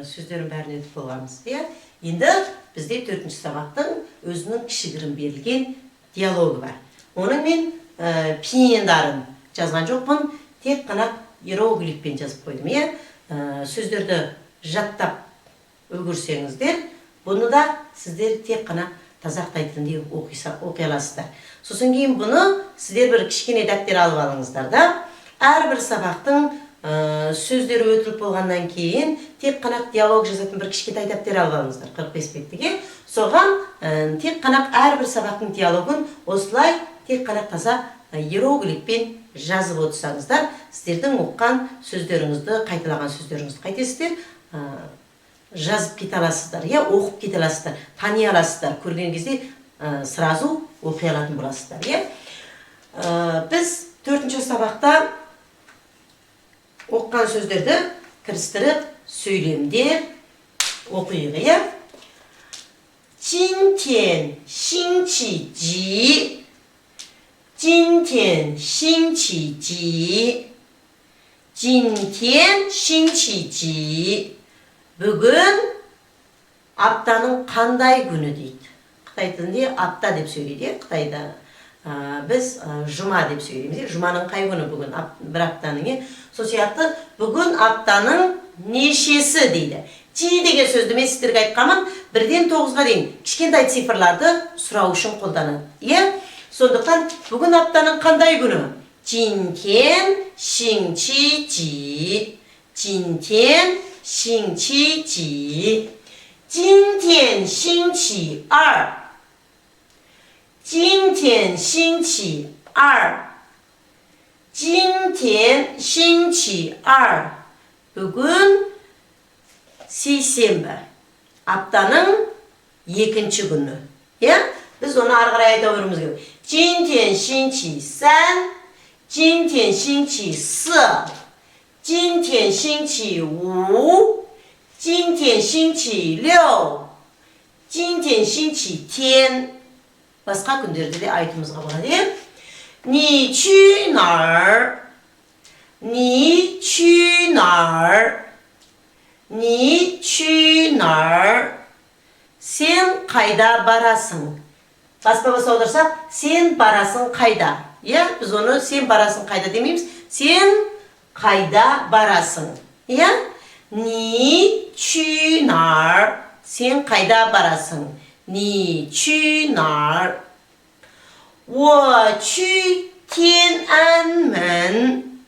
сөздерін бәрін өтіп болғанбыз. Енді бізде 4-ші сабақтың өзінің кішігірім берілген диалогы бар. Оның мен пиендарын жазған жоқпын, тек қана иероглифпен жазып қойдым. Сөздерді жаттап үлгерсеңіздер, бұны да сіздер тек қана таза қытай тілінде оқи аласыздар. Сосын кейін бұны сіздер бір кішкене дәптер алып алыңыздар да, әрбір сабақтың сөздері өтіліп болғаннан кейін тек қана диалог жазатын бір кішкентай дәптер алып алыңыздар, 45 беттіге. Соған тек қана әрбір сабақтың диалогын осылай тек қана таза иероглифпен жазып отырсаңыздар, сіздердің оққан сөздеріңізді, қайталаған сөздеріңізді қайтесіздер, жазып кете аласыздар, оқып кете аласыздар, тани аласыздар, көрген кезде сразу оқи алатын боласыздар. Біз 4-ші сабақта оққан сөздерді кірістіріп сөйлемдер оқиық. 今天星期几 今天星期几 今天星期几 Бүгін аптаның қандай күні дейді. Қытай тілінде апта деп сөйлейді. Қытайда біз жұма деп сөйлейміз. Жұманың қай күні бүгін? Бір аптаның. Сол сияқты бүгін аптаның нешесі дейді. Чи деген сөзді мен сіздерге айтқанмын, 1-ден 9-ға дейін кішкентай цифрларды сұрау үшін қолданады. Сондықтан бүгін аптаның қандай күні? 今天星期几 今天星期几 今天星期二 今天星期二 今天星期二 Бүгін сейсенбі, аптаның екінші күні. Біз оны ары қарай айта беруіміз керек. 今天星期三 今天星期四 今天星期五 今天星期六 今天星期天 Басқа күндерде де айтуымызға болады. 你去哪儿 你去哪儿 你去哪儿 Сен қайда барасың? Басқа аударсақ, сен барасың қайда? Біз оны сен барасың қайда демейміз. Сен қайда барасың? Ни чү нар. Сен қайда барасың? Ни чү нар. 我去天安门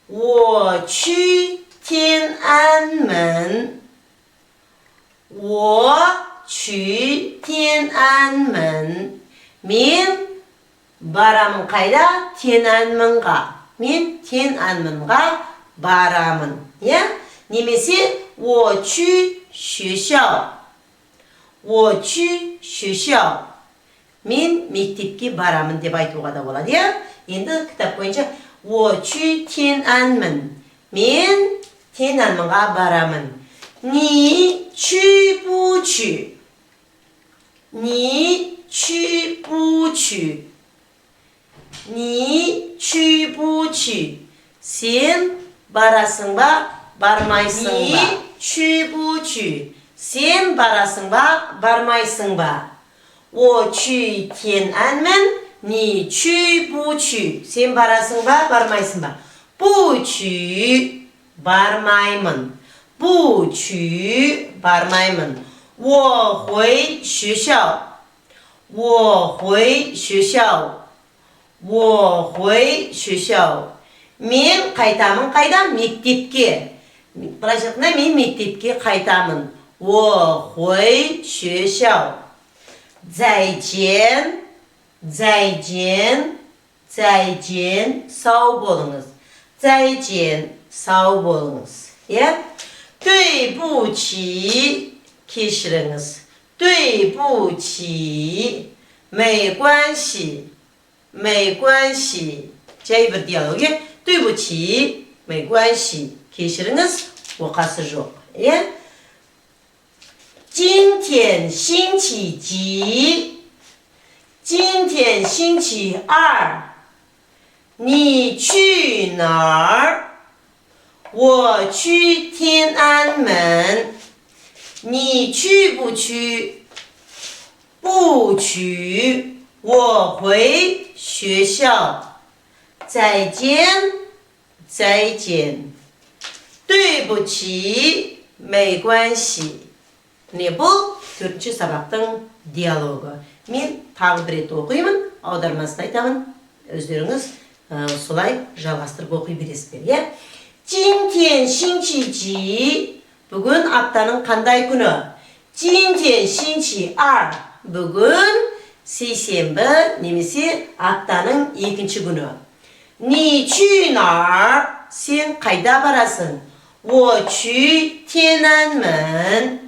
我去天安门 我去天安门 Мен барамын қайда? Тяньаньмэнға. Мен Тяньаньмэнға барамын. Немесе 我去学校 我去学校 Мен мектепке барамын деп айтуға да болады. Енді кітап бойынша 我去Тяньаньмэн. Мен Тяньаньмэнға барамын. 你去不去 你去不去 你去不去 Сен барасың ба, бармайсың ба? 你去不去 Сен барасың ба, бармайсың ба? 我去天安门 你去不去 Сен барасың ба, бармайсың ба? 不去 бармаймын 不去 бармаймын 我回学校 我回学校 我回学校 Мен қайтамын қайда? Мектепке. Былай айтқанда мен мектепке қайтамын. 我回学校 再见 再见 再见 сау болыңыз. 再见 сау болыңыз.对不起 кешіріңіз. 对不起 没关系 没关系 жай бір диалог. 对不起 没关系 кешіріңіз, оқасы жоқ. 今天星期几 今天星期二 你去哪儿我去天安门，你去不去？不去，我回学校。再见，再见。对不起，没关系. 네, бұл төртінші сабақтың диалогы. Мен тағы бір рет оқимын, аудармасын айтамын. Өздеріңіз солай жалғастырып оқи бересіздер, иә? 今天星期几? Бүгін аптаның қандай күні? 今天星期二. Бүгін сейсенбі немесе аптаның екінші күні. 你去哪儿? Сен қайда барасың? 我去天安门.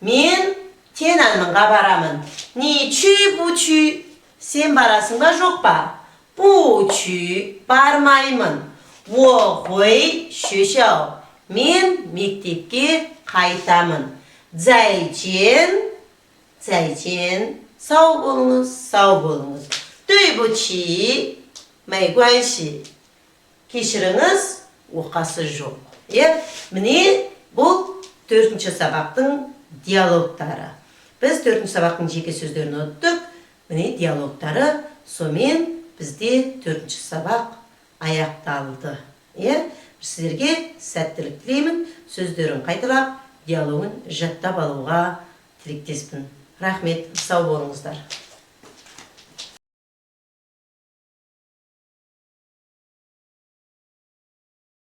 Мен Тяньаньмэнға барамын. 你去不去? Сен барасың ба жоқ па? 不去, бармаймын. 我回学校. Мен мектепке қайтамын. 再见, 再见. Сау болыңыз, сау болыңыз. 对不起, 没关系. Кешіріңіз, оқасы жоқ. Міне, бұл төртінші сабақтың диалогтары. Біз төртінші сабақтың жеке сөздерін өттік. Міне диалогтары, сомен бізде төртінші сабақ аяқталды. Сіздерге сәттілік тілеймін. Сөздерін қайталап, диалогын жаттап алуға тілектеспін. Рахмет, сау болыңыздар.